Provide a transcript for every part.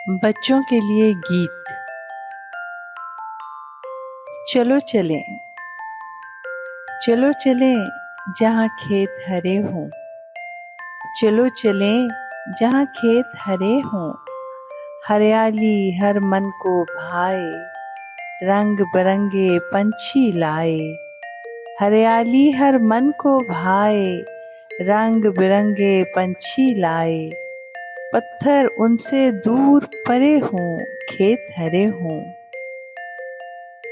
बच्चों के लिए गीत। चलो चलें, चलो चलें जहाँ खेत हरे हों। चलो चलें जहाँ खेत हरे हों। हरियाली हर मन को भाए, रंग बिरंगे पंछी लाए। हरियाली हर मन को भाए, रंग बिरंगे पंछी लाए। पत्थर उनसे दूर परे हों, खेत हरे हों।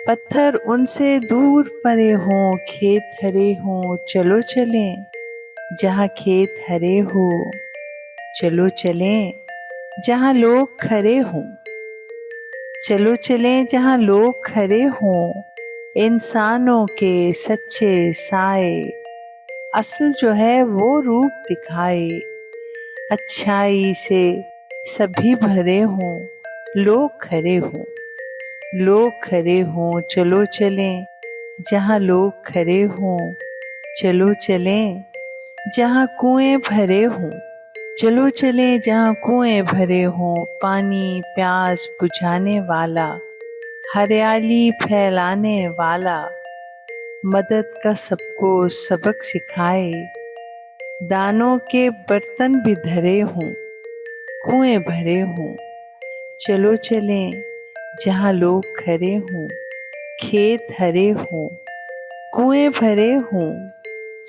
पत्थर उनसे दूर परे हों, खेत हरे हों। चलो चलें जहाँ खेत हरे हो। चलो चलें जहाँ लोग खरे हों। चलो चलें जहाँ लोग खरे हों। इंसानों के सच्चे साए, असल जो है वो रूप दिखाए। अच्छाई से सभी भरे हों, लोग खरे हों। लोग खरे हों। चलो चलें जहाँ लोग खरे हों। चलो चलें जहाँ कुएं भरे हों। चलो चलें जहाँ कुएं भरे हों। पानी प्यास बुझाने वाला, हरियाली फैलाने वाला, मदद का सबको सबक सिखाए। दानों के बर्तन भी धरे हों, कुएं भरे हों। चलो चलें जहाँ लोग खरे हों, खेत हरे हों, कुएं भरे हों।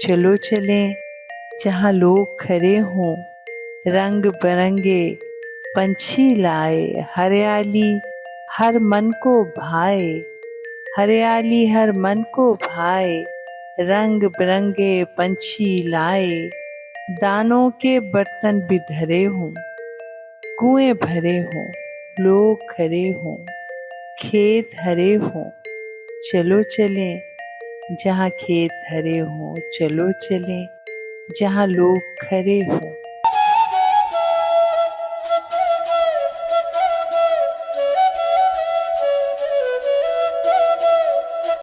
चलो चलें जहाँ लोग खरे हों। रंग बिरंगे पंछी लाए, हरियाली हर मन को भाए। हरियाली हर मन को भाए, रंग बिरंगे पंछी लाए। दानों के बर्तन भी धरे हों, कुएं भरे हों, लोग खरे हों, खेत हरे हों। चलो चलें जहाँ खेत हरे हों। चलो चलें जहाँ लोग खरे हों।